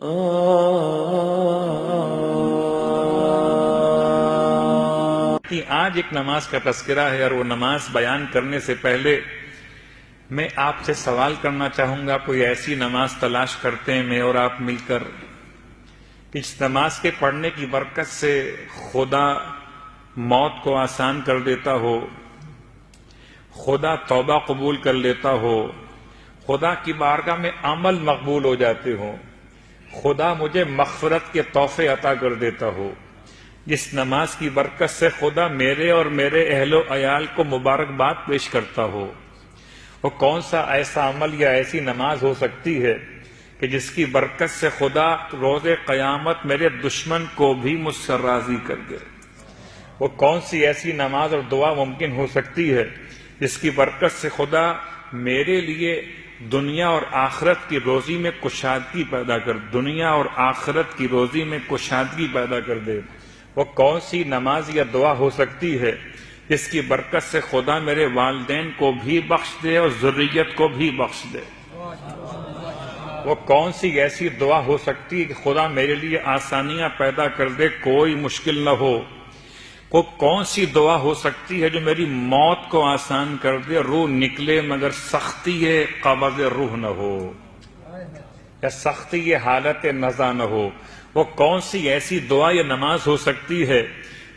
آج ایک نماز کا تذکرہ ہے، اور وہ نماز بیان کرنے سے پہلے میں آپ سے سوال کرنا چاہوں گا. کوئی ایسی نماز تلاش کرتے ہیں میں اور آپ مل کر کہ اس نماز کے پڑھنے کی برکت سے خدا موت کو آسان کر دیتا ہو، خدا توبہ قبول کر لیتا ہو، خدا کی بارگاہ میں عمل مقبول ہو جاتے ہوں، خدا مجھے مغفرت کے تحفے عطا کر دیتا ہو. جس نماز کی برکت سے خدا میرے اور میرے اہل و عیال کو مبارکباد پیش کرتا ہو، وہ کون سا ایسا عمل یا ایسی نماز ہو سکتی ہے کہ جس کی برکت سے خدا روز قیامت میرے دشمن کو بھی مجھ سے راضی کر دے؟ وہ کون سی ایسی نماز اور دعا ممکن ہو سکتی ہے جس کی برکت سے خدا میرے لیے دنیا اور آخرت کی روزی میں کشادگی پیدا کر دنیا اور آخرت کی روزی میں کشادگی پیدا کر دے؟ وہ کون سی نماز یا دعا ہو سکتی ہے جس کی برکت سے خدا میرے والدین کو بھی بخش دے اور ذریت کو بھی بخش دے؟ وہ کون سی ایسی دعا ہو سکتی ہے کہ خدا میرے لیے آسانیاں پیدا کر دے، کوئی مشکل نہ ہو؟ وہ کون سی دعا ہو سکتی ہے جو میری موت کو آسان کر دے، روح نکلے مگر سختی قبض روح نہ ہو، یا سختی حالت نزا نہ ہو؟ وہ کون سی ایسی دعا یا نماز ہو سکتی ہے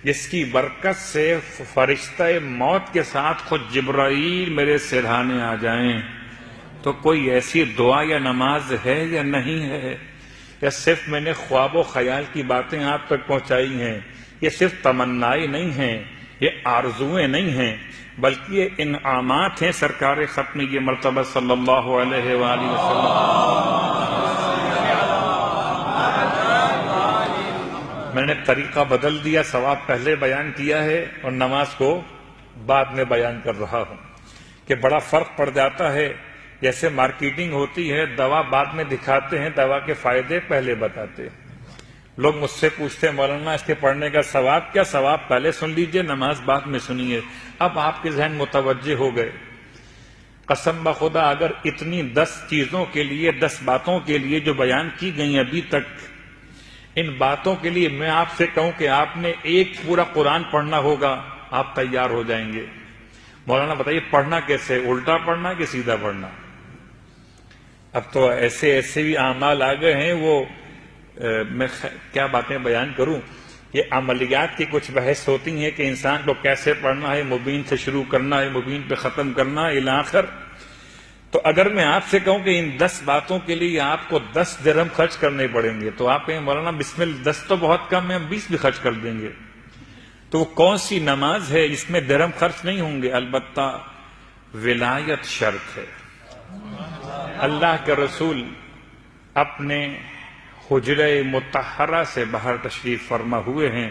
جس کی برکت سے فرشتہ موت کے ساتھ خود جبرائیل میرے سرہانے آ جائیں؟ تو کوئی ایسی دعا یا نماز ہے یا نہیں ہے؟ یا صرف میں نے خواب و خیال کی باتیں آپ تک پہنچائی ہیں؟ یہ صرف تمنائیں نہیں ہیں، یہ آرزویں نہیں ہیں، بلکہ یہ انعامات ہیں سرکار ختم یہ مرتبہ صلی اللہ علیہ وآلہ وسلم. میں نے طریقہ بدل دیا، ثواب پہلے بیان کیا ہے اور نماز کو بعد میں بیان کر رہا ہوں کہ بڑا فرق پڑ جاتا ہے. جیسے مارکیٹنگ ہوتی ہے، دوا بعد میں دکھاتے ہیں، دوا کے فائدے پہلے بتاتے ہیں. لوگ مجھ سے پوچھتے ہیں مولانا اس کے پڑھنے کا ثواب کیا؟ ثواب پہلے سن لیجئے، نماز بعد میں سنیے. اب آپ کے ذہن متوجہ ہو گئے. قسم بخدا اگر اتنی 10 چیزوں کے لیے، 10 باتوں کے لیے جو بیان کی گئی ابھی تک، ان باتوں کے لیے میں آپ سے کہوں کہ آپ نے ایک پورا قرآن پڑھنا ہوگا، آپ تیار ہو جائیں گے. مولانا بتائیے پڑھنا کیسے؟ الٹا پڑھنا کہ سیدھا پڑھنا؟ اب تو ایسے بھی اعمال آ گئے ہیں، وہ میں کیا باتیں بیان کروں. یہ عملیات کی کچھ بحث ہوتی ہیں کہ انسان کو کیسے پڑھنا ہے، مبین سے شروع کرنا ہے، مبین پہ ختم کرنا ہے، الی آخر. تو اگر میں آپ سے کہوں کہ ان 10 باتوں کے لیے آپ کو 10 درہم خرچ کرنے پڑیں گے، تو آپ کہیں مولانا بسم اللہ 10 تو بہت کم ہے، ہم 20 بھی خرچ کر دیں گے. تو وہ کون سی نماز ہے جس میں درہم خرچ نہیں ہوں گے؟ البتہ ولایت شرط ہے. اللہ کے رسول اپنے حجرہ مطہرہ سے باہر تشریف فرما ہوئے ہیں،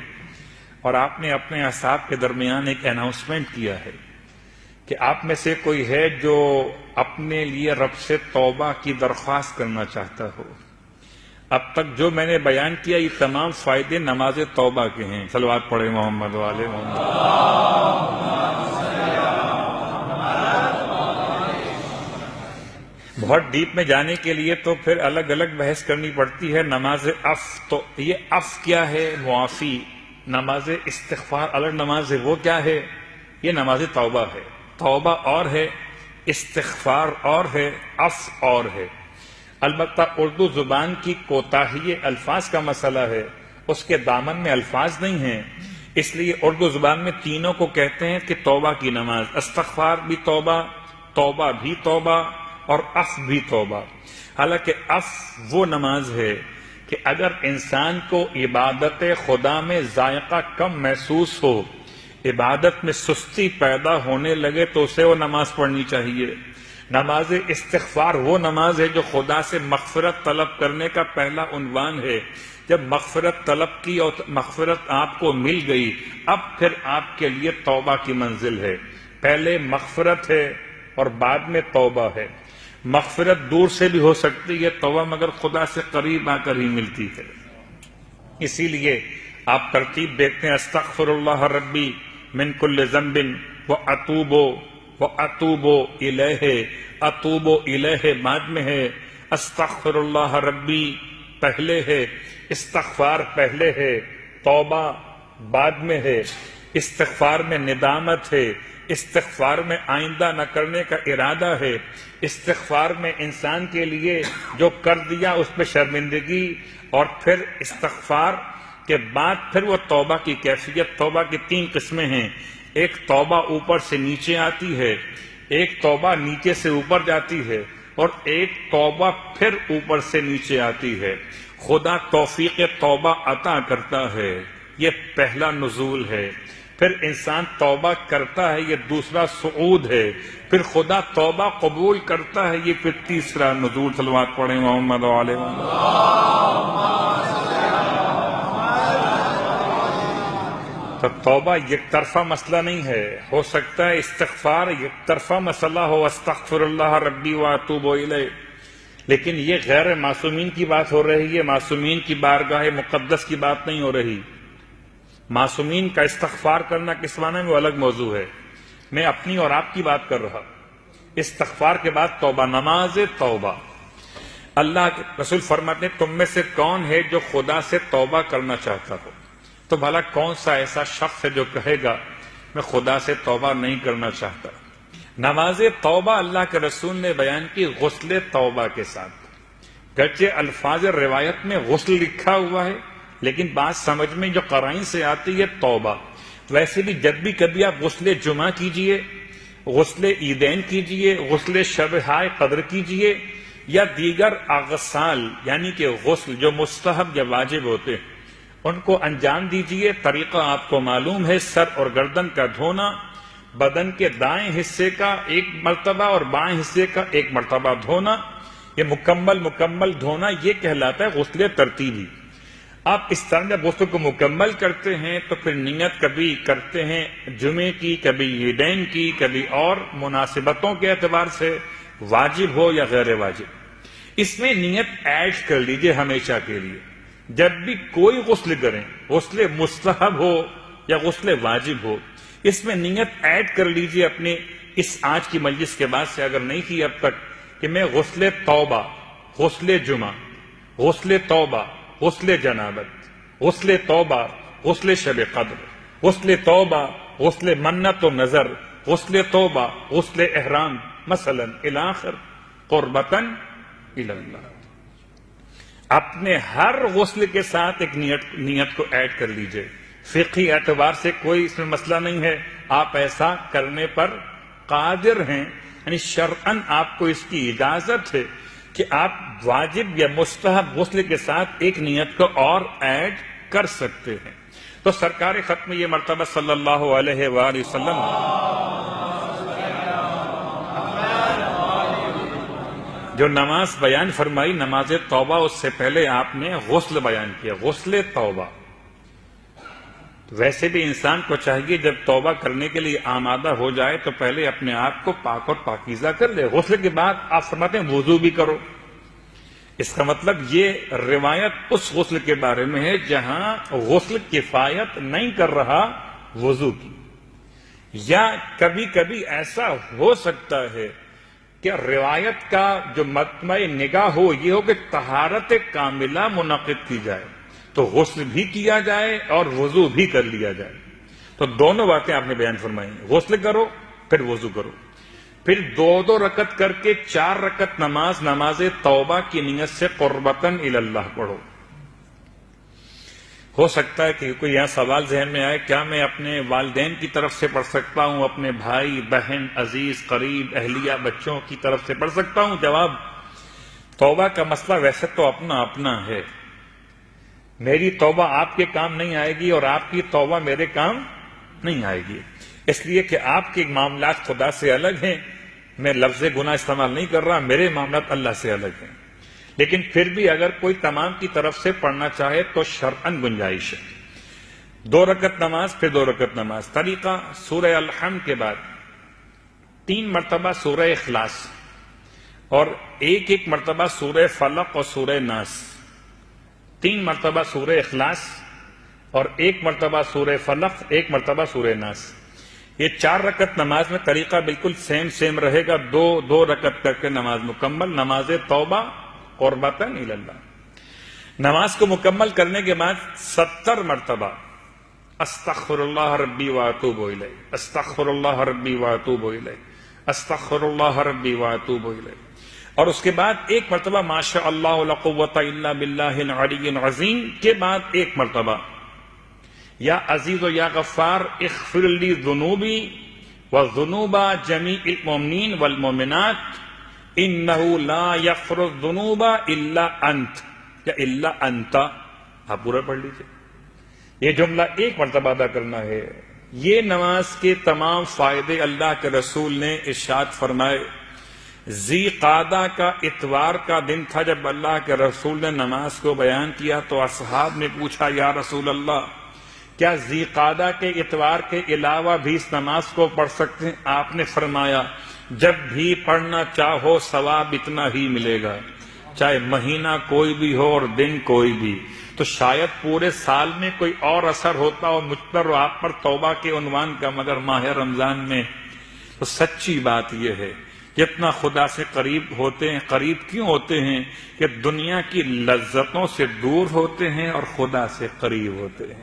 اور آپ نے اپنے اصحاب کے درمیان ایک اناؤنسمنٹ کیا ہے کہ آپ میں سے کوئی ہے جو اپنے لیے رب سے توبہ کی درخواست کرنا چاہتا ہو. اب تک جو میں نے بیان کیا یہ تمام فائدے نماز توبہ کے ہیں. صلوات پڑھیں محمد والے محمد. بہت ڈیپ میں جانے کے لیے تو پھر الگ الگ بحث کرنی پڑتی ہے. نماز عف، تو یہ عف کیا ہے؟ معافی. نماز استغفار الگ نماز ہے، وہ کیا ہے؟ یہ نماز توبہ ہے. توبہ اور ہے، استغفار اور ہے، عف اور ہے. البتہ اردو زبان کی کوتاہی الفاظ کا مسئلہ ہے، اس کے دامن میں الفاظ نہیں ہیں، اس لیے اردو زبان میں تینوں کو کہتے ہیں کہ توبہ کی نماز. استغفار بھی توبہ، توبہ بھی توبہ، اور عف بھی توبہ. حالانکہ عف وہ نماز ہے کہ اگر انسان کو عبادت خدا میں ذائقہ کم محسوس ہو، عبادت میں سستی پیدا ہونے لگے، تو اسے وہ نماز پڑھنی چاہیے. نماز استغفار وہ نماز ہے جو خدا سے مغفرت طلب کرنے کا پہلا عنوان ہے. جب مغفرت طلب کی اور مغفرت آپ کو مل گئی، اب پھر آپ کے لیے توبہ کی منزل ہے. پہلے مغفرت ہے اور بعد میں توبہ ہے. مغفرت دور سے بھی ہو سکتی ہے، توبہ مگر خدا سے قریب آ کر ہی ملتی ہے. اسی لیے آپ ترتیب دیکھتے ہیں، استغفر اللہ ربی من کل ذنب واتوب الیہ. اتوب الیہ بعد میں ہے، استغفر اللہ ربی پہلے ہے، استغفار پہلے ہے، توبہ بعد میں ہے۔ استغفار میں ندامت ہے، استغفار میں آئندہ نہ کرنے کا ارادہ ہے، استغفار میں انسان کے لیے جو کر دیا اس پہ شرمندگی، اور پھر استغفار کے بعد پھر وہ توبہ کی کیفیت۔ توبہ کی 3 قسمیں ہیں، ایک توبہ اوپر سے نیچے آتی ہے، ایک توبہ نیچے سے اوپر جاتی ہے، اور ایک توبہ پھر اوپر سے نیچے آتی ہے۔ خدا توفیق توبہ عطا کرتا ہے، یہ پہلا نزول ہے۔ پھر انسان توبہ کرتا ہے، یہ دوسرا صعود ہے۔ پھر خدا توبہ قبول کرتا ہے، یہ پھر تیسرا نزول۔ صلوات پڑھیں محمد علیہ تو توبہ یک طرفہ مسئلہ نہیں ہے۔ ہو سکتا ہے استغفار یک طرفہ مسئلہ ہو، استغفر اللہ ربی واتوب الیہ، لیکن یہ غیر معصومین کی بات ہو رہی ہے، معصومین کی بارگاہ مقدس کی بات نہیں ہو رہی۔ معصومین کا استغفار کرنا کس معنی میں وہ الگ موضوع ہے، میں اپنی اور آپ کی بات کر رہا۔ استغفار کے بعد توبہ، نماز توبہ۔ اللہ کے رسول فرماتے ہیں تم میں سے کون ہے جو خدا سے توبہ کرنا چاہتا ہو؟ تو بھلا کون سا ایسا شخص ہے جو کہے گا میں خدا سے توبہ نہیں کرنا چاہتا؟ نماز توبہ اللہ کے رسول نے بیان کی غسل توبہ کے ساتھ، گرچہ الفاظ روایت میں غسل لکھا ہوا ہے لیکن بات سمجھ میں جو قرائن سے آتی ہے توبہ۔ ویسے بھی جب بھی کبھی آپ غسل جمعہ کیجئے، غسل عیدین کیجئے، غسل شب ہائے قدر کیجئے، یا دیگر اغسال یعنی کہ غسل جو مستحب یا واجب ہوتے ہیں ان کو انجام دیجئے۔ طریقہ آپ کو معلوم ہے، سر اور گردن کا دھونا، بدن کے دائیں حصے کا 1 مرتبہ اور بائیں حصے کا 1 مرتبہ دھونا، یہ مکمل دھونا، یہ کہلاتا ہے غسل ترتیبی۔ آپ اس طرح جب غسل کو مکمل کرتے ہیں تو پھر نیت کبھی کرتے ہیں جمعے کی، کبھی عیدین کی، کبھی اور مناسبتوں کے اعتبار سے واجب ہو یا غیر واجب، اس میں نیت ایڈ کر لیجئے ہمیشہ کے لیے۔ جب بھی کوئی غسل کریں، غسل مستحب ہو یا غسل واجب ہو، اس میں نیت ایڈ کر لیجئے اپنے اس آج کی مجلس کے بعد سے، اگر نہیں کی اب تک، کہ میں غسل توبہ، غسل جمعہ، غسل توبہ، غسل جنابت، غسل توبہ، غسل شب قدر، غسل توبہ، غسل منت و نظر، غسل توبہ، غسل احرام مثلا الاخر قربتاً الی اللہ۔ اپنے ہر غسل کے ساتھ ایک نیت کو ایڈ کر لیجئے۔ فقہی اعتبار سے کوئی اس میں مسئلہ نہیں ہے، آپ ایسا کرنے پر قادر ہیں، یعنی شرعاً آپ کو اس کی اجازت ہے کہ آپ واجب یا مستحب غسل کے ساتھ ایک نیت کو اور ایڈ کر سکتے ہیں۔ تو سرکار ختم یہ مرتبہ صلی اللہ علیہ وآلہ وسلم جو نماز بیان فرمائی، نماز توبہ، اس سے پہلے آپ نے غسل بیان کیا، غسل توبہ۔ ویسے بھی انسان کو چاہیے جب توبہ کرنے کے لیے آمادہ ہو جائے تو پہلے اپنے آپ کو پاک اور پاکیزہ کر لے۔ غسل کے بعد آپ فرماتے ہیں وضو بھی کرو۔ اس کا مطلب یہ روایت اس غسل کے بارے میں ہے جہاں غسل کفایت نہیں کر رہا وضو کی، یا کبھی کبھی ایسا ہو سکتا ہے کہ روایت کا جو مطمع نگاہ ہو یہ ہو کہ طہارت کاملہ منعقد کی جائے، تو غسل بھی کیا جائے اور وضو بھی کر لیا جائے۔ تو دونوں باتیں آپ نے بیان فرمائی، غسل کرو پھر وضو کرو، پھر 2 رکعت کر کے 4 رکعت نماز توبہ کی نیت سے قربتاً الی اللہ پڑھو۔ ہو سکتا ہے کہ کوئی یہاں سوال ذہن میں آئے، کیا میں اپنے والدین کی طرف سے پڑھ سکتا ہوں، اپنے بھائی بہن عزیز قریب اہلیہ بچوں کی طرف سے پڑھ سکتا ہوں؟ جواب، توبہ کا مسئلہ ویسے تو اپنا اپنا ہے، میری توبہ آپ کے کام نہیں آئے گی اور آپ کی توبہ میرے کام نہیں آئے گی، اس لیے کہ آپ کے معاملات خدا سے الگ ہیں، میں لفظ گناہ استعمال نہیں کر رہا، میرے معاملات اللہ سے الگ ہیں۔ لیکن پھر بھی اگر کوئی تمام کی طرف سے پڑھنا چاہے تو شرعاً گنجائش ہے۔ 2 رکعت نماز پھر 2 رکعت نماز۔ طریقہ، سورہ الحمد کے بعد 3 مرتبہ سورہ اخلاص اور 1 مرتبہ سورہ فلق اور سورہ ناس، 3 مرتبہ سورہ اخلاص اور 1 مرتبہ سورہ فلق، 1 مرتبہ سورہ ناس۔ یہ 4 رکعت نماز میں طریقہ بالکل سیم رہے گا، 2 رکعت کر کے نماز مکمل، نماز توبہ قربتاً الی اللہ۔ نماز کو مکمل کرنے کے بعد 70 مرتبہ استغفر اللہ ربی واتوب الیہ، استغفر اللہ ربی واتوب الیہ، استغفر اللہ ربی واتوب الیہ، اور اس کے بعد ایک مرتبہ ما شاء اللہ لا قوۃ الا باللہ العلی العظیم کے بعد ایک مرتبہ یا عزیز و یا غفار اغفر لی ذنوبی وذنوب جمیع المؤمنین والمؤمنات انہ لا یغفر الذنوب الا انت یا الا انت. آپ پورا پڑھ لیجئے. یہ جملہ ایک مرتبہ ادا کرنا ہے. یہ نماز کے تمام فائدے اللہ کے رسول نے ارشاد فرمائے. ذی قعدہ کا اتوار کا دن تھا جب اللہ کے رسول نے نماز کو بیان کیا تو اصحاب نے پوچھا یا رسول اللہ کیا ذی قعدہ کے اتوار کے علاوہ بھی اس نماز کو پڑھ سکتے ہیں؟ آپ نے فرمایا جب بھی پڑھنا چاہو ثواب اتنا ہی ملے گا، چاہے مہینہ کوئی بھی ہو اور دن کوئی بھی. تو شاید پورے سال میں کوئی اور اثر ہوتا ہو مجھ پر اور آپ پر توبہ کے عنوان کا، مگر ماہ رمضان میں تو سچی بات یہ ہے جتنا خدا سے قریب ہوتے ہیں. قریب کیوں ہوتے ہیں؟ کہ دنیا کی لذتوں سے دور ہوتے ہیں اور خدا سے قریب ہوتے ہیں.